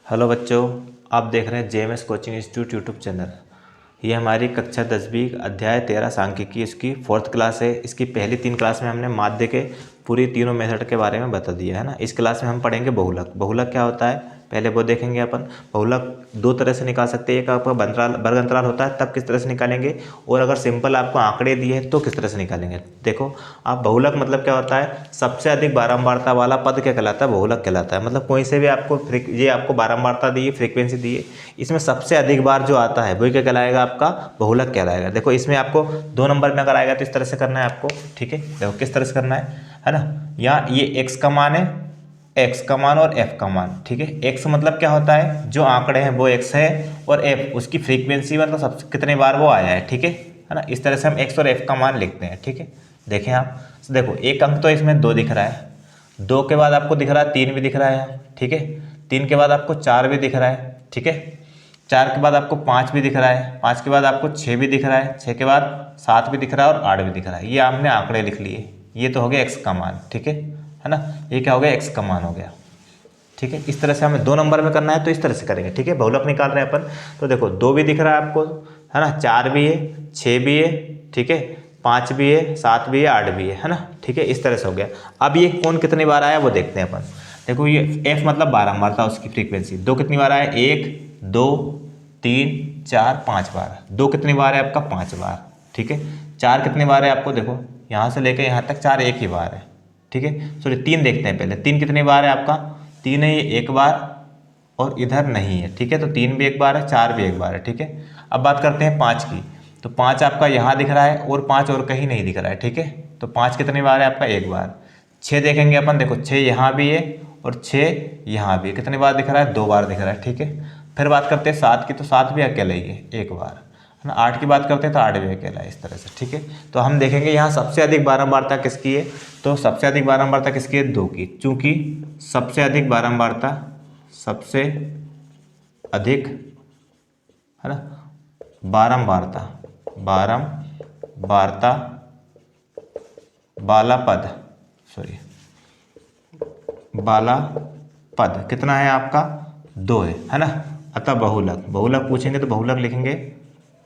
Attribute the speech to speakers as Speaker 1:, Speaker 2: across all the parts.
Speaker 1: Hello बच्चों, आप देख रहे हैं JMS coaching institute YouTube channel. ये हमारी कक्षा 10वीं अध्याय 13 सांख्यिकी इसकी 4th क्लास है। इसकी पहली 3 क्लास में हमने माध्य के पूरी तीनों मेथड के बारे में बता दिया है ना। इस क्लास में हम पढ़ेंगे बहुलक। बहुलक क्या होता है पहले वो देखेंगे अपन। बहुलक दो तरह से निकाल सकते हैं। एक आपका वर्ग अंतराल होता है तब किस तरह से निकालेंगे, और अगर सिंपल आपको आंकड़े दिए हैं तो किस तरह से निकालेंगे। देखो आप बहुलक मतलब क्या होता है, सबसे अधिक बारंबारता वाला पद क्या कहलाता है, बहुलक कहलाता है। मतलब कोई से भी आपको ये आपको बारंबारता दी है, फ्रीक्वेंसी दी है, इसमें सबसे अधिक बार जो आता है वही क्या कहलाएगा, आपका बहुलक कहलाएगा। देखो इसमें आपको 2 नंबर में अगर आएगा तो इस तरह से करना है आपको, ठीक है। देखो किस तरह से करना है ना। यहाँ ये एक्स का मान है, एक्स का मान और एफ का मान, ठीक है। एक्स मतलब क्या होता है, जो आंकड़े हैं वो एक्स है, और एफ उसकी फ्रीक्वेंसी मतलब सब कितने बार वो आया है, ठीक है ना। इस तरह से हम एक्स और एफ का मान लिखते हैं, ठीक है। देखें आप, देखो एक अंक तो इसमें 2 दिख रहा है, 2 के बाद आपको दिख रहा है 3 भी दिख रहा है, ठीक है। 3 के बाद आपको 4 भी दिख रहा है, ठीक है। 4 के बाद आपको 5 भी दिख रहा है, 5 के बाद आपको 6 भी दिख रहा है, 6 के बाद 7 भी दिख रहा है और 8 भी दिख रहा है। ये आपने आंकड़े लिख लिए, ये तो हो गया एक्स का मान, ठीक है ना। ये क्या हो गया, एक्स का मान हो गया, ठीक है। इस तरह से हमें 2 नंबर में करना है तो इस तरह से करेंगे, ठीक है। बहुलक निकाल रहे हैं अपन, तो देखो 2 भी दिख रहा है आपको, है ना, 4 भी है, 6 भी है, ठीक है, 5 भी है, 7 भी है, 8 भी है ना, ठीक है। इस तरह से हो गया। अब ये कौन कितनी बार आया वो देखते हैं अपन। देखो ये एफ मतलब बारंबार था, उसकी फ्रीक्वेंसी 2 कितनी बार आया, 1 2 3 4 5 बार। 2 कितनी बार है आपका, 5 बार, ठीक है। 4 कितनी बार है आपको, देखो यहाँ से लेकर यहाँ तक 4 एक ही बार है, ठीक है। सॉरी 3 देखते हैं पहले, 3 कितनी बार है आपका, 3 है, ये एक बार और इधर नहीं है, ठीक है। तो 3 भी एक बार है, 4 भी एक बार है, ठीक है। अब बात करते हैं 5 की, तो 5 आपका यहाँ दिख रहा है और 5 और कहीं नहीं दिख रहा है, ठीक है। तो 5 कितनी बार है आपका, एक बार। 6 देखेंगे अपन, देखो 6 यहाँ भी है और 6 यहाँ भी, कितनी बार दिख रहा है, 2 बार दिख रहा है, ठीक है। फिर बात करते हैं 7 की, तो 7 भी अकेला ही है, एक बार, है ना। 8 की बात करते हैं तो 8 भी अकेला है, इस तरह से, ठीक है। तो हम देखेंगे यहाँ सबसे अधिक बारंबारता किसकी है, तो सबसे अधिक बारंबारता किसकी है, 2 की। चूंकि सबसे अधिक बारंबारता, सबसे अधिक, है ना, बारंबारता, बारंबारता वाला पद, सॉरी वाला पद कितना है आपका, 2 है ना। अतः बहुलक, बहुलक पूछेंगे तो बहुलक लिखेंगे।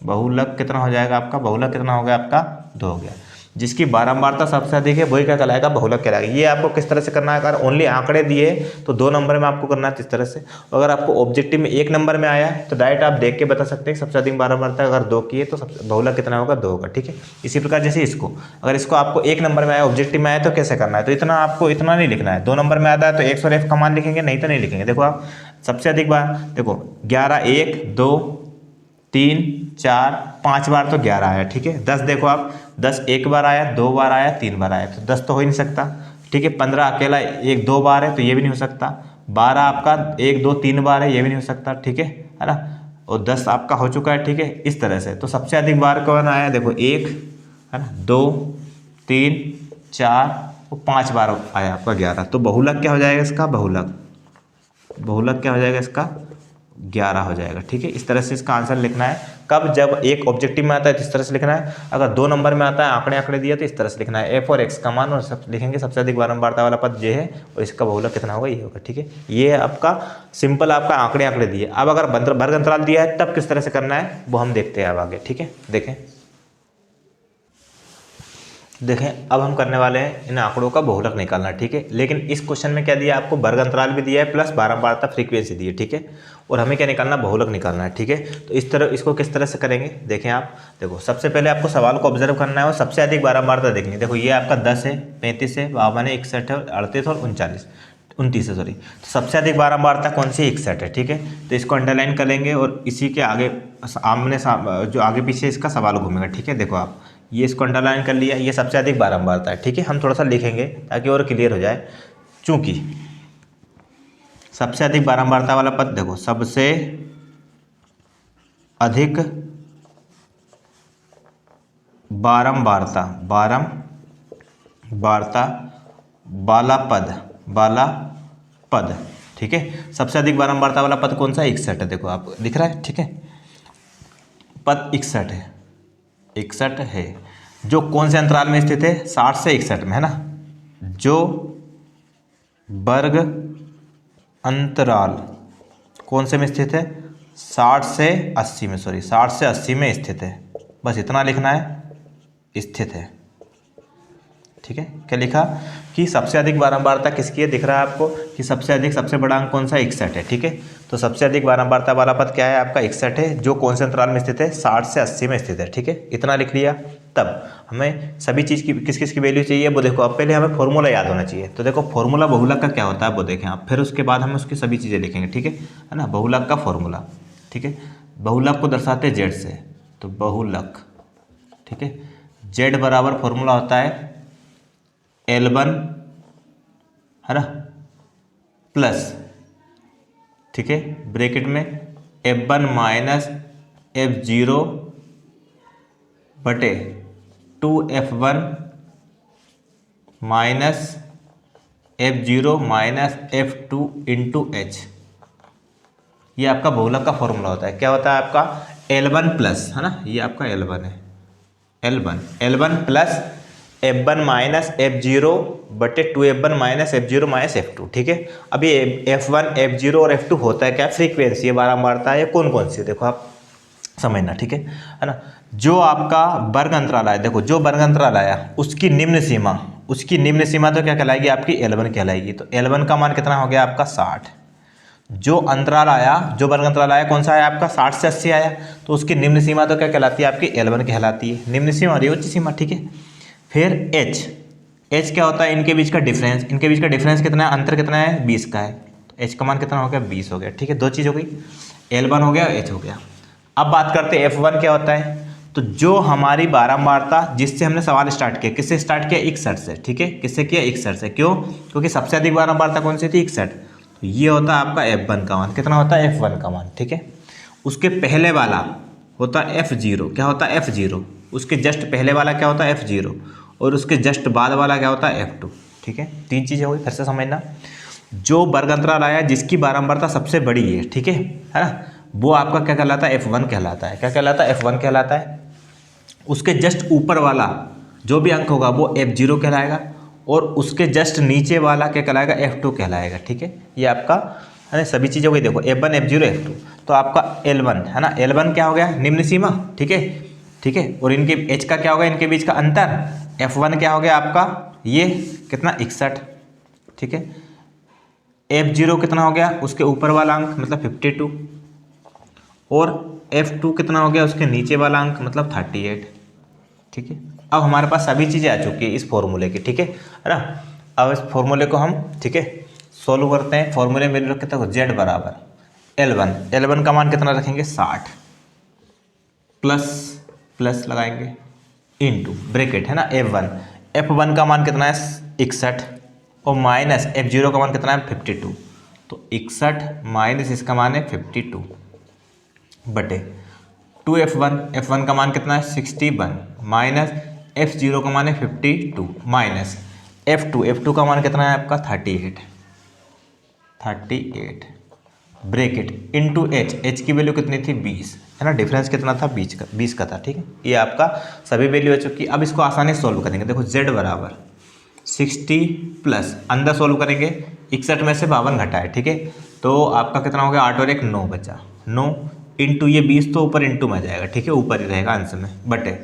Speaker 1: बहुलक कितना हो जाएगा आपका, बहुलक कितना हो गया आपका, 2 हो गया। जिसकी बारंबारता सबसे अधिक है वही क्या कहलाएगा, बहुलक कहलाएगा। ये आपको किस तरह से करना है, अगर ओनली आंकड़े दिए तो 2 नंबर में आपको करना है इस तरह से। अगर आपको ऑब्जेक्टिव में 1 नंबर में आया तो डायरेक्ट आप देख के बता सकते हैं सबसे अधिक बारंबारता अगर 2 की है तो बहुलक कितना होगा, 2 होगा, ठीक है। इसी प्रकार जैसे इसको, अगर इसको आपको 1 नंबर में आया, ऑब्जेक्टिव में आया तो कैसे करना है, तो इतना आपको इतना नहीं लिखना है। 2 नंबर में आता है तो एक्स और एफ का मान लिखेंगे, नहीं तो नहीं लिखेंगे। देखो आप सबसे अधिक बार, देखो 11 1 2 3 4 5 बार तो 11 आया, ठीक है। 10 देखो आप, 10 एक बार आया, 2 बार आया, 3 बार आया, तो 10 तो हो ही नहीं सकता, ठीक है। 15 अकेला 1 2 बार है तो ये भी नहीं हो सकता। 12 आपका 1 2 3 बार है, ये भी नहीं हो सकता, ठीक है ना। और 10 आपका हो चुका है, ठीक है। इस तरह से तो सबसे अधिक बार कौन आया, देखो 1, है ना, 2 3 4 और 5 बार आया आपका 11। तो बहुलक क्या हो जाएगा इसका, बहुलक, बहुलक क्या हो जाएगा इसका, 11 हो जाएगा, ठीक है। इस तरह से इसका आंसर लिखना है। कब, जब एक ऑब्जेक्टिव में आता है तो इस तरह से लिखना है, अगर 2 नंबर में आता है आंकड़े आंकड़े दिया तो इस तरह से लिखना है। एफ और एक्स का मान और सब लिखेंगे, सबसे अधिक बारंबारता वाला पद ये है और इसका बहुलक कितना होगा, ये होगा, ठीक है। ये है आपका सिंपल, आपका आंकड़े आंकड़े दिए। अब अगर वर्ग अंतराल दिया है तब किस तरह से करना है वो हम देखते हैं अब आगे, ठीक है। देखें अब हम करने वाले हैं इन आंकड़ों का बहुलक निकालना, ठीक है। लेकिन इस क्वेश्चन में क्या दिया है आपको, वर्ग अंतराल भी दिया है प्लस बारंबारता फ्रीक्वेंसी दी है, ठीक है। और हमें क्या निकालना, बहुलक निकालना है, ठीक है। तो इस तरह इसको किस तरह से करेंगे, देखें आप। देखो सबसे पहले आपको सवाल को ऑब्जर्व करना है और सबसे अधिक बारंबारता देखनी है। देखो ये आपका 10 है, 35 है, 52 है, 61 है, 38 और 29 है, सॉरी। तो सबसे अधिक बारंबारता कौन सी, 61 है, ठीक है। तो इसको अंडरलाइन कर लेंगे और इसी के आगे आमने जो आगे पीछे इसका सवाल घूमेगा, ठीक है। देखो आप ये इसको अंडरलाइन कर लिया, ये सबसे अधिक बारंबारता है, ठीक है। हम थोड़ा सा लिखेंगे ताकि और क्लियर हो जाए। चूंकि सबसे अधिक बारंबारता वाला पद, देखो सबसे अधिक बारंबारता वाला पद, ठीक है। सबसे अधिक बारंबारता वाला पद कौन सा है, 61 है। देखो आप दिख रहा है, ठीक है। पद 61 है, 61 है, जो कौन से अंतराल में स्थित है, 60 से 61 में, है ना। जो वर्ग अंतराल कौन से में स्थित है? 60 से 80 में, सॉरी 60 से 80 में स्थित है। बस इतना लिखना है, स्थित है। ठीक है, क्या लिखा कि सबसे अधिक बारंबारता किसकी है? दिख रहा है आपको कि सबसे अधिक, सबसे बड़ा अंक कौन सा? 61 है। ठीक है, तो सबसे अधिक बारंबारता वाला पद क्या है आपका? 61 है, जो कौन से अंतराल में स्थित है? 60 से 80 में स्थित है। ठीक है, इतना लिख लिया। तब हमें सभी चीज़ की किस किस की वैल्यू चाहिए वो देखो। अब पहले हमें फॉर्मूला याद होना चाहिए। तो देखो फॉर्मूला बहुलक का क्या होता है वो देखें आप, फिर उसके बाद हम उसकी सभी चीज़ें लिखेंगे। ठीक है ना, बहुलक का फॉर्मूला। ठीक है, बहुलक को दर्शाते हैं जेड से, तो बहुलक। ठीक है, जेड बराबर फॉर्मूला होता है L1 है ना प्लस, ठीक है, ब्रैकेट में F1 माइनस F0 बटे 2F1 minus F0 minus F2 into H। ये आपका बहुलक का फॉर्मूला होता है। क्या होता है आपका? L1 प्लस, है ना, ये आपका L1 है, L1 plus F1 minus F0 बटे 2F1 minus F0 minus F2। ठीक है, अब ये F1 F0 और F2 होता है क्या? फ्रीक्वेंसी है, बारंबारता है, कौन कौन सी है देखो आप समझना। ठीक है ना, जो आपका वर्ग अंतराल आया, देखो जो वर्ग अंतराल आया उसकी निम्न सीमा, उसकी निम्न सीमा तो क्या कहलाएगी आपकी? L1 कहलाएगी। तो L1 का मान कितना हो गया आपका? 60। जो अंतराल आया, जो वर्ग अंतराल आया कौन सा आया आपका? 60 से 80 आया, तो उसकी निम्न सीमा तो क्या कहलाती है आपकी? L1 कहलाती है, निम्न सीमा और ये उच्च सीमा। ठीक है, फिर H क्या होता है? इनके बीच का डिफरेंस। इनके बीच का डिफरेंस कितना है? अंतर कितना है? 20 का है। तो H का मान कितना हो गया? 20 हो गया। ठीक है, दो चीज़ हो गई, L1 हो गया, H हो गया। अब बात करते हैं F1 क्या होता है। तो जो हमारी बारंबारता, जिससे हमने सवाल स्टार्ट किया, किससे स्टार्ट किया? 61 से। ठीक है, किससे किया? 61 से। क्यों? क्योंकि सबसे अधिक बारंबारता कौन सी थी? 61। तो ये होता है आपका F1 का मान। कितना होता है? F1 का मान। ठीक है, उसके पहले वाला होता है F0। क्या होता है? F0। उसके जस्ट पहले वाला क्या होता है? F0। और उसके जस्ट बाद वाला क्या होता है? F2। ठीक है, तीन चीज़ें हो गई, फिर से समझना। जो वर्ग अंतराल आया जिसकी बारंबारता सबसे बड़ी है, ठीक है ना, वो आपका क्या कहलाता है? F1 कहलाता है। क्या कहलाता है? F1 कहलाता है। उसके जस्ट ऊपर वाला जो भी अंक होगा वो F0 कहलाएगा, और उसके जस्ट नीचे वाला क्या कहलाएगा? F2 कहलाएगा। ठीक है, ये आपका है ना, सभी चीज़ों को देखो F1 F0 F2। तो आपका L1 है ना, L1 क्या हो गया? निम्न सीमा। ठीक है, ठीक है, और इनके H का क्या होगा? इनके बीच का अंतर। F1 क्या हो गया आपका? ये कितना? 61। ठीक है, F0 कितना हो गया? उसके ऊपर वाला अंक मतलब 52, और F2 कितना हो गया? उसके नीचे वाला अंक मतलब 38। ठीक है, अब हमारे पास सभी चीज़ें आ चुकी है इस फॉर्मूले की। ठीक है ना, अब इस फॉर्मूले को हम, ठीक है, सोल्व करते हैं। फॉर्मूले में रखते हैं जेड बराबर L1 का मान कितना रखेंगे? 60 प्लस, प्लस लगाएंगे, इनटू ब्रैकेट है ना F1 का मान कितना है? 61, और माइनस F0 का मान कितना है? 52। तो 61 माइनस इसका मान है 52 बटे 2F1 का मान कितना है? 61 माइनस F0 का मान है 52 माइनस F2 का मान कितना है आपका? 38 ब्रैकेट इनटू H की वैल्यू कितनी थी? 20 है ना, डिफरेंस कितना था? 20 का था। ठीक है, ये आपका सभी वैल्यू हो चुकी। अब इसको आसानी से सोल्व करेंगे। देखो Z बराबर 60 प्लस, अंदर सोल्व करेंगे, 61 में से 52 घटा है। ठीक है, तो आपका कितना हो गया? 8 और 1 9 बचा, 9 इंटू ये 20 तो ऊपर इंटू में आ जाएगा। ठीक है, ऊपर ही रहेगा आंसर में, बटे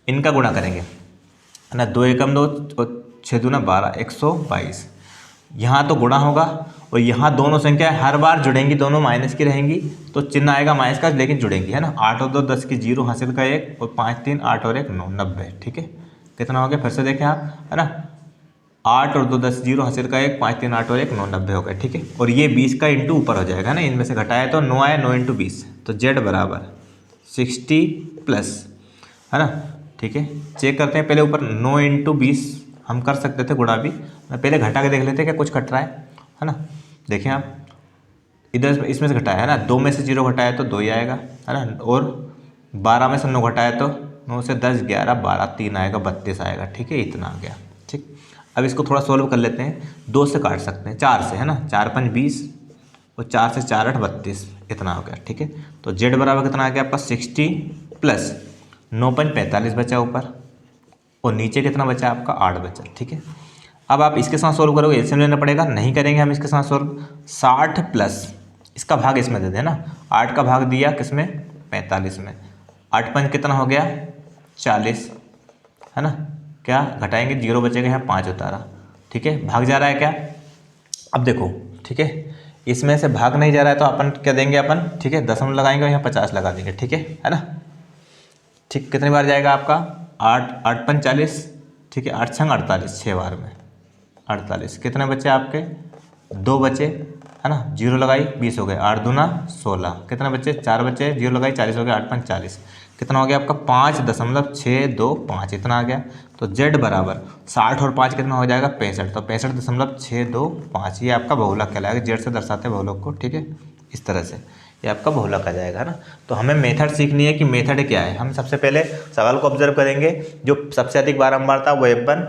Speaker 1: इनका गुणा करेंगे है ना, 2 एकम 2 और 6 दूना 12, 122। यहाँ तो गुणा होगा, और यहाँ दोनों संख्या हर बार जुड़ेंगी, दोनों माइनस की रहेंगी, तो चिन्ह आएगा माइनस का, लेकिन जुड़ेंगी है ना। 8 और 2 10 की 0, हासिल का 1, और 5 3 8 और 1 9, 90। ठीक है, कितना हो गया? फिर से देखें आप, है ना, 8 और 2 10 0, हासिल का 1, 5 3 8 और 1 9, 90 हो गया। ठीक है, और ये 20 का इंटू ऊपर हो जाएगा ना, इनमें से घटाया तो 9 आया, 9 इंटू 20, तो Z बराबर 60 प्लस, है ना। ठीक है, चेक करते हैं पहले ऊपर 9 इंटू 20 हम कर सकते थे गुणा भी, मैं पहले घटा के देख लेते क्या कुछ कट रहा है ना। देखें आप, इधर इसमें से घटाया है ना, 2 में से 0 घटाया तो 2 ही आएगा है ना, और 12 में से 9 घटाया तो 9 से 10 11 12 3 आएगा, 32 आएगा। ठीक है, इतना आ गया। ठीक, अब इसको थोड़ा सोल्व कर लेते हैं। 2 से काट सकते हैं, 4 से है ना, 4 5 20, और 4 से 4 8 32, इतना हो गया। ठीक है, तो Z बराबर कितना आ गया आपका? 60 प्लस 9 5 45 बचा ऊपर, और नीचे कितना बचा आपका? 8 बचा। ठीक है, अब आप इसके साथ सोल्व करोगे, एलसीएम लेना पड़ेगा, नहीं करेंगे हम इसके साथ सोल्व। 60 प्लस इसका भाग इसमें दे देना। 8 का भाग दिया किसमें, 45 में। 8 पंच कितना हो गया, 40, है ना। क्या घटाएंगे, 0 बचेगा, यहाँ 5 उतारा, ठीक है। भाग जा रहा है क्या, अब देखो, ठीक है, इसमें से भाग नहीं जा रहा है तो अपन क्या देंगे अपन, ठीक है, दशमलव लगाएंगे और यहाँ 50 लगा देंगे, ठीक है ना। ठीक, कितनी बार जाएगा आपका, 8, 8 पंच 40, ठीक है, 8 छंग 48, 6 बार में 48। कितने बचे आपके, 2 बचे, है ना, 0 लगाई 20 हो गए, 8 दूना 16। कितने बचे, 4 बचे, 0 लगाई 40 हो गया, 8 पंच 40। कितना हो गया आपका, 5.625, इतना आ गया। तो z बराबर 60 और 5 कितना हो जाएगा, 65। तो 65.625 ये आपका बहुलक कहलाएगा, जेड से दर्शाते हैं बहुलक को, ठीक है, इस तरह से ये आपका बहुलक आ जाएगा, है ना। तो हमें मेथड सीखनी है कि मेथड क्या है। हम सबसे पहले सवाल को ऑब्जर्व करेंगे, जो सबसे अधिक बारंबार था वो F1,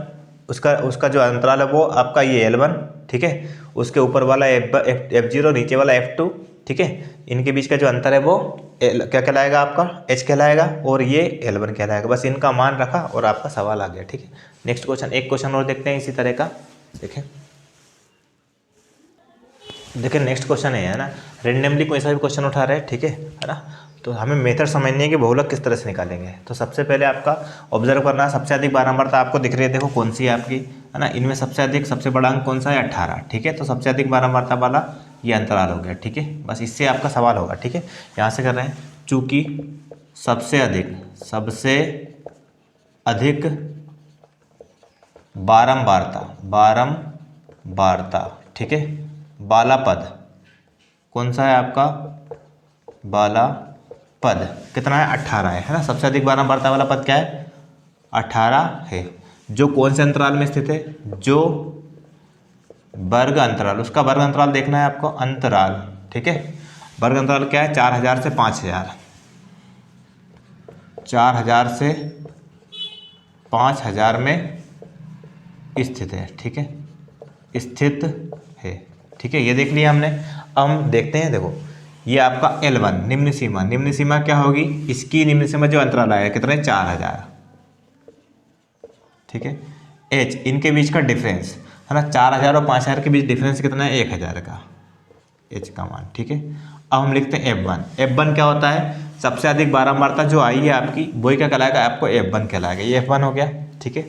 Speaker 1: उसका जो अंतराल है वो आपका ये L1, ठीक है, उसके ऊपर वाला F0, नीचे वाला F2, ठीक है, इनके बीच का जो अंतर है वो क्या कहलाएगा, आपका H कहलाएगा, और ये L1 कहलाएगा। बस इनका मान रखा और आपका सवाल आ गया, ठीक है। नेक्स्ट क्वेश्चन, एक क्वेश्चन और देखते हैं इसी तरह का। देखिए नेक्स्ट क्वेश्चन है ना, रेंडमली कोई सा भी क्वेश्चन उठा रहे हैं, ठीक है ना। तो हमें मेथड समझनी है कि बहुलक किस तरह से निकालेंगे। तो सबसे पहले आपका ऑब्जर्व करना है, सबसे अधिक बारंबारता आपको दिख रही है, देखो कौन सी है आपकी, है ना। इनमें सबसे अधिक, सबसे बड़ा अंक कौन सा है, 18, ठीक है। तो सबसे अधिक बारंबारता वाला ये अंतराल हो गया, ठीक है। बस इससे आपका सवाल होगा, ठीक है। यहाँ से कर रहे हैं, चूँकि सबसे अधिक बारंबारता, ठीक है, वाला पद कौन सा है आपका, वाला पद कितना है, 18 है ना। सबसे अधिक बारंबारता वाला पद क्या है, 18 है। जो कौन से अंतराल में स्थित है, जो वर्ग अंतराल, उसका वर्ग अंतराल देखना है आपको, अंतराल, ठीक है। वर्ग अंतराल क्या है, 4000 से 5000, 4000 से 5000 में स्थित है, ठीक है, स्थित है, ठीक है। ये देख लिया हमने। अब हम देखते हैं, देखो ये आपका L1 निम्न सीमा, निम्न सीमा क्या होगी, इसकी निम्न सीमा जो अंतराल आएगा कितने, 4000, ठीक है। H इनके बीच का डिफरेंस, है ना, 4000 और 5000 के बीच डिफरेंस कितना है, 1000 का H का मान, ठीक है। अब हम लिखते हैं F1 क्या होता है, सबसे अधिक बारंबारता जो आई है आपकी, वही क्या कहलाएगा, आपको F1 कहलाएगा। ये F1 हो गया, ठीक है।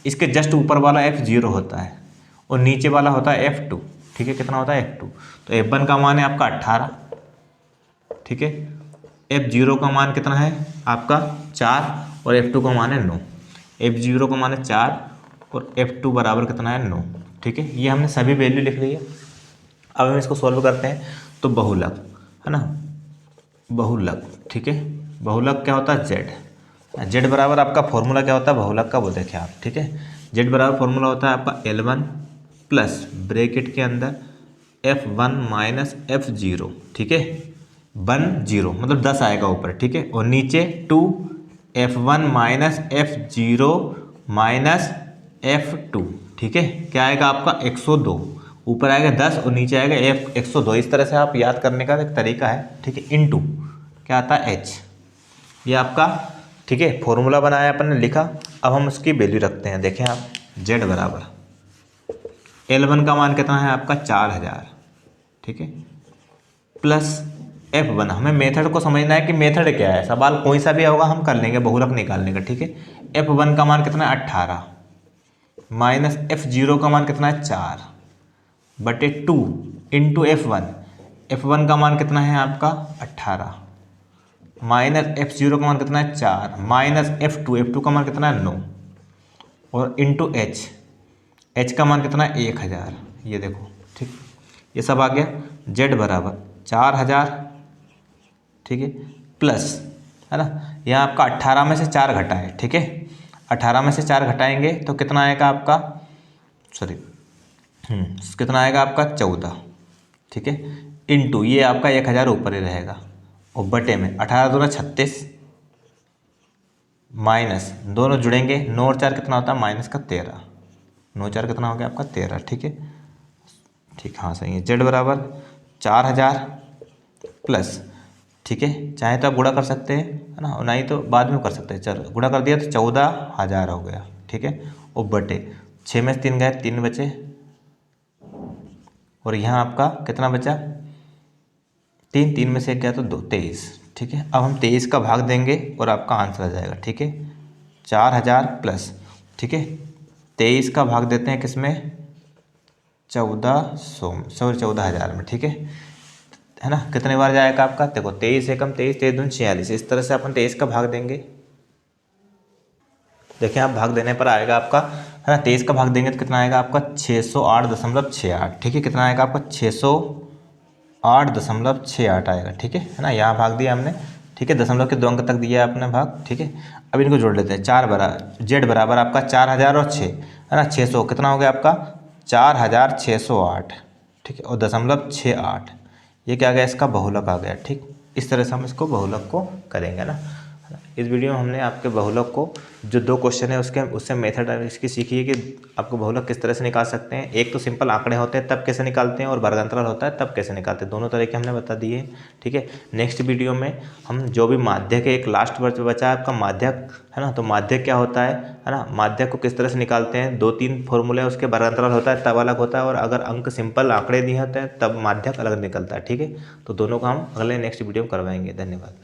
Speaker 1: इसके जस्ट ऊपर वाला F0 होता है और नीचे वाला होता है F2, ठीक है। कितना होता है, F2। तो F1 का मान है आपका 18, ठीक है। F0 का मान कितना है आपका 4 और F2 का मान है 9। F0 का मान है 4 और F2 बराबर कितना है, 9, ठीक है। ये हमने सभी वैल्यू लिख ली है। अब हम इसको सॉल्व करते हैं। तो बहुलक, है ना, बहुलक, ठीक है। बहुलक क्या होता है, जेड बराबर आपका फॉर्मूला क्या होता है बहुलक का, वो देखें आप, ठीक है। जेड बराबर फॉर्मूला होता है आपका L1 प्लस ब्रैकेट के अंदर F1 माइनस F0, ठीक है। 10 मतलब 10 आएगा ऊपर, ठीक है, और नीचे 2 F1 minus F0 minus F2, ठीक है। क्या आएगा आपका 102, ऊपर आएगा 10 और नीचे आएगा 102। इस तरह से आप याद करने का एक तरीका है, ठीक है। इनटू क्या आता है, H, ये आपका, ठीक है, फॉर्मूला बनाया अपन ने, लिखा। अब हम उसकी वैल्यू रखते हैं, देखें आप, Z बराबर L1 का मान कितना है आपका 4000, ठीक है, प्लस F1। हमें मेथड को समझना है कि मेथड क्या है, सवाल कोई सा भी होगा हम कर लेंगे बहुलक निकालने का, ठीक है। F1 का मान कितना है 18 माइनस F0 का मान कितना है 4/2 इंटू F1 का मान कितना है आपका 18 माइनस F0 का मान कितना है 4 माइनस F2 का मान कितना है 9 और इंटू H का मान कितना है 1000। ये देखो, ठीक, ये सब आ गया। Z बराबर 4000, ठीक है, प्लस, है ना, यहाँ आपका 18 में से 4 घटाए, ठीक है। 18 में से 4 घटाएंगे तो कितना आएगा आपका, कितना आएगा आपका 14, ठीक है, इंटू ये आपका 1000 ऊपर ही रहेगा और बटे में 18 दूना 36 माइनस दोनों जुड़ेंगे 9 और 4 कितना होता है माइनस का 13, 9 4 कितना हो गया आपका 13, ठीक है, ठीक, हाँ सही है। Z बराबर 4000 प्लस, ठीक है, चाहे तो आप गुणा कर सकते हैं, है ना, और नहीं तो बाद में कर सकते हैं। चलो गुणा कर दिया तो 14000 हो गया, ठीक है, और बटे 6 में से 3 गए 3 बचे और यहाँ आपका कितना बचा 3, 3 में से एक गया तो 2, 23। ठीक है, अब हम 23 का भाग देंगे और आपका आंसर आ जाएगा। ठीक है, 4000 प्लस, ठीक है, 23 का भाग देते हैं किसमें, 1400 में। ठीक है ना, कितने बार जाएगा आपका, देखो 23 एकम 23, 23 दूनी 46, इस तरह से अपन 23 का भाग देंगे। देखिए आप भाग देने पर आएगा आपका, है ना, 23 का भाग देंगे तो कितना आएगा आपका 608.68। ठीक है, कितना आएगा आपका 608.68 आएगा। ठीक है ना, यहाँ भाग दिया हमने। ठीक है, दशमलव के 2 अंक तक दिया है अपने भाग। ठीक है, अब इनको जोड़ लेते हैं। जेड बराबर आपका 4000 और 6, है ना, 600 कितना हो गया आपका 4608। ठीक है, और 0.68 ये क्या आ गया, इसका बहुलक आ गया। ठीक, इस तरह से हम इसको बहुलक को करेंगे ना। इस वीडियो में हमने आपके बहुलक को जो 2 क्वेश्चन है उससे मेथड इसकी सीखी है कि आपको बहुलक किस तरह से निकाल सकते हैं। एक तो सिंपल आंकड़े होते हैं तब कैसे निकालते हैं, और वर्गांतराल होता है तब कैसे निकालते हैं, दोनों तरीके हमने बता दिए। ठीक है, नेक्स्ट वीडियो में हम जो भी माध्यक है, एक लास्ट बचा है आपका माध्यक, है ना, तो माध्यक क्या होता है ना, माध्यक को किस तरह से निकालते हैं, 2-3 फॉर्मूले उसके, वर्गांतराल होता है तब अलग होता है, और अगर अंक सिंपल आंकड़े दिए होते हैं तब माध्यक अलग निकलता है। ठीक है, तो दोनों का हम अगले नेक्स्ट वीडियो में करवाएंगे। धन्यवाद।